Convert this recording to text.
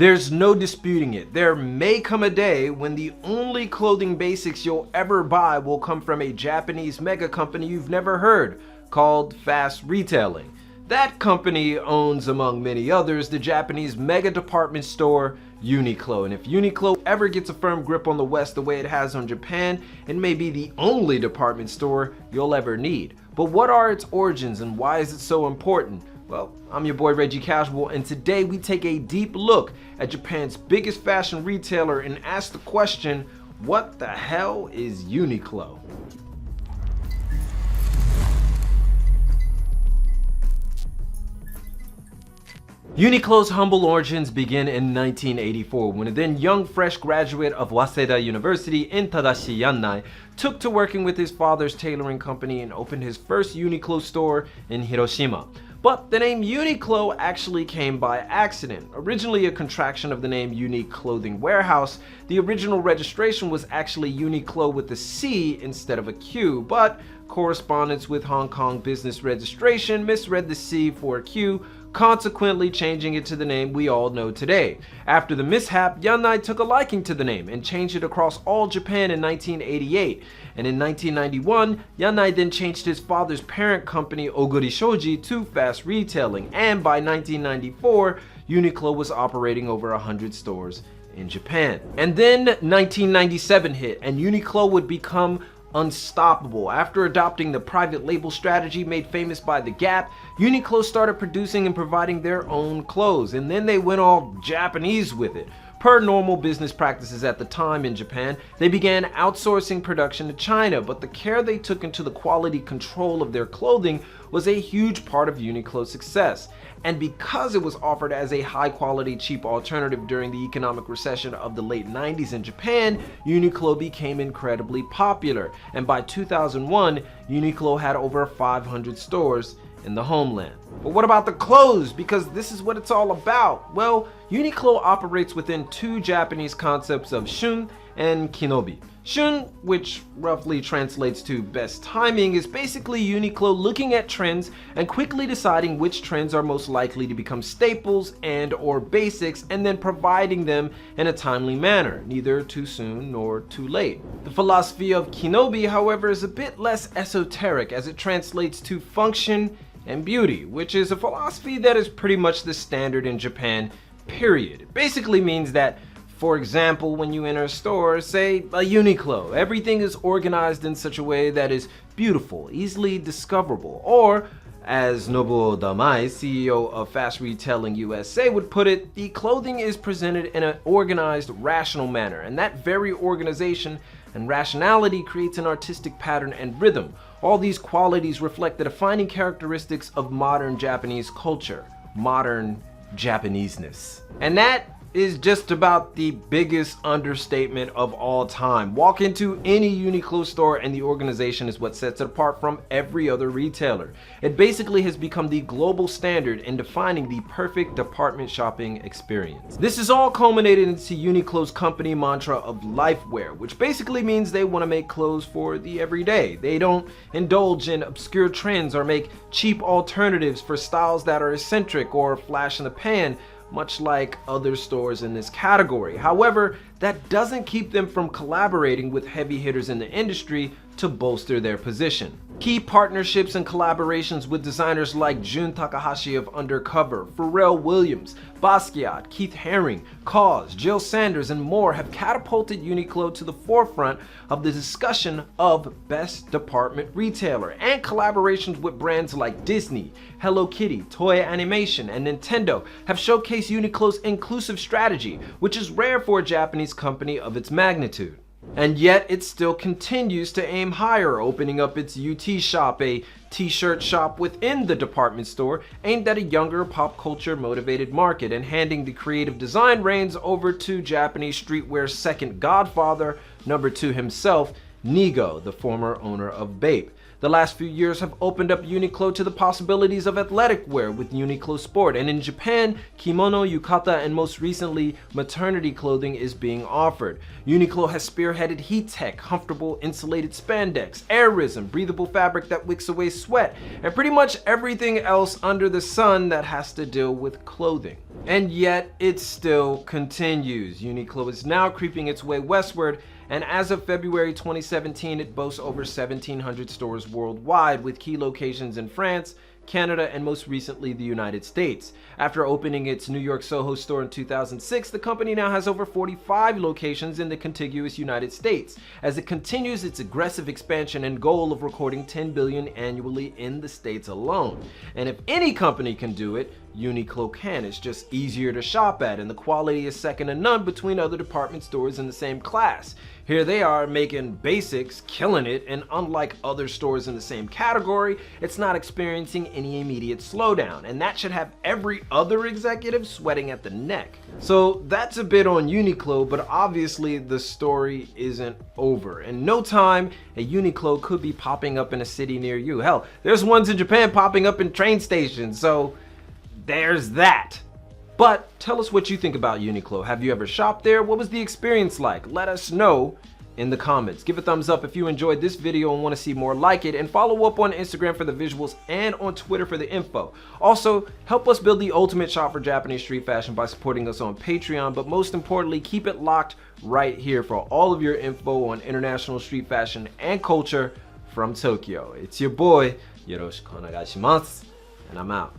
There's no disputing it. There may come a day when the only clothing basics you'll ever buy will come from a Japanese mega company you've never heard, called fast retailing. That company owns, among many others, the Japanese mega department store Uniqlo. And if Uniqlo ever gets a firm grip on the West the way it has on Japan, it may be the only department store you'll ever need. But what are its origins and why is it so important? Well, I'm your boy Reggie Casual, and today we take a deep look at Japan's biggest fashion retailer and ask the question, what the hell is Uniqlo? Uniqlo's humble origins begin in 1984 when a then young fresh graduate of Waseda University in Tadashi Yannai took to working with his father's tailoring company and opened his first Uniqlo store in Hiroshima. But the name Uniqlo actually came by accident. Originally a contraction of the name Unique Clothing Warehouse, the original registration was actually Uniqlo with a C instead of a Q, but correspondence with Hong Kong business registration misread the C for a Q, consequently changing it to the name we all know today. After the mishap, Yannai took a liking to the name and changed it across all Japan in 1988. And in 1991, Yannai then changed his father's parent company Oguri Shoji to fast retailing, and by 1994, Uniqlo was operating over 100 stores in Japan. And then 1997 hit, and Uniqlo would become unstoppable. After adopting the private label strategy made famous by The Gap, Uniqlo started producing and providing their own clothes, and then they went all Japanese with it. Per normal business practices at the time in Japan, they began outsourcing production to China, but the care they took into the quality control of their clothing was a huge part of Uniqlo's success. And because it was offered as a high-quality, cheap alternative during the economic recession of the late 90s in Japan, Uniqlo became incredibly popular. And by 2001, Uniqlo had over 500 stores in the homeland. But what about the clothes? Because this is what it's all about. Well, Uniqlo operates within two Japanese concepts of shun and kinobi. Shun, which roughly translates to best timing, is basically Uniqlo looking at trends and quickly deciding which trends are most likely to become staples and or basics, and then providing them in a timely manner, neither too soon nor too late. The philosophy of kinobi, however, is a bit less esoteric as it translates to function and beauty, which is a philosophy that is pretty much the standard in Japan, period. It basically means that, for example, when you enter a store, say a Uniqlo, everything is organized in such a way that is beautiful, easily discoverable, or as Nobuo Damai, CEO of Fast Retailing USA, would put it, the clothing is presented in an organized, rational manner, and that very organization and rationality creates an artistic pattern and rhythm. All these qualities reflect the defining characteristics of modern Japanese culture, modern Japaneseness. And that is just about the biggest understatement of all time. Walk into any Uniqlo store and the organization is what sets it apart from every other retailer. It basically has become the global standard in defining the perfect department shopping experience. This is all culminated into Uniqlo's company mantra of lifewear, which basically means they want to make clothes for the everyday. They don't indulge in obscure trends or make cheap alternatives for styles that are eccentric or flash in the pan, much like other stores in this category. However, that doesn't keep them from collaborating with heavy hitters in the industry to bolster their position. Key partnerships and collaborations with designers like Jun Takahashi of Undercover, Pharrell Williams, Basquiat, Keith Haring, KAWS, Jill Sanders, and more have catapulted Uniqlo to the forefront of the discussion of best department retailer, and collaborations with brands like Disney, Hello Kitty, Toei Animation, and Nintendo have showcased Uniqlo's inclusive strategy, which is rare for a Japanese company of its magnitude. And yet it still continues to aim higher, opening up its UT shop, a t-shirt shop within the department store aimed at a younger pop culture motivated market, and handing the creative design reins over to Japanese streetwear's second godfather, number 2 himself, Nigo, the former owner of Bape. The last few years have opened up Uniqlo to the possibilities of athletic wear with Uniqlo Sport, and in Japan, kimono, yukata, and most recently, maternity clothing is being offered. Uniqlo has spearheaded heat tech, comfortable insulated spandex, air-risen, breathable fabric that wicks away sweat, and pretty much everything else under the sun that has to deal with clothing. And yet, it still continues. Uniqlo is now creeping its way westward, and as of February 2017, it boasts over 1,700 stores worldwide, with key locations in France, Canada, and most recently the United States. After opening its New York Soho store in 2006, the company now has over 45 locations in the contiguous United States, as it continues its aggressive expansion and goal of recording $10 billion annually in the States alone. And if any company can do it, Uniqlo can. It's just easier to shop at, and the quality is second to none between other department stores in the same class. Here they are making basics, killing it, and unlike other stores in the same category, it's not experiencing any immediate slowdown, and that should have every other executive sweating at the neck. So that's a bit on Uniqlo, but obviously the story isn't over. In no time, a Uniqlo could be popping up in a city near you. Hell, there's ones in Japan popping up in train stations, so there's that. But tell us what you think about Uniqlo. Have you ever shopped there? What was the experience like? Let us know in the comments. Give a thumbs up if you enjoyed this video and want to see more like it, and follow up on Instagram for the visuals and on Twitter for the info. Also, help us build the ultimate shop for Japanese street fashion by supporting us on Patreon, but most importantly, keep it locked right here for all of your info on international street fashion and culture from Tokyo. It's your boy, Yoroshiku onegai shimasu, and I'm out.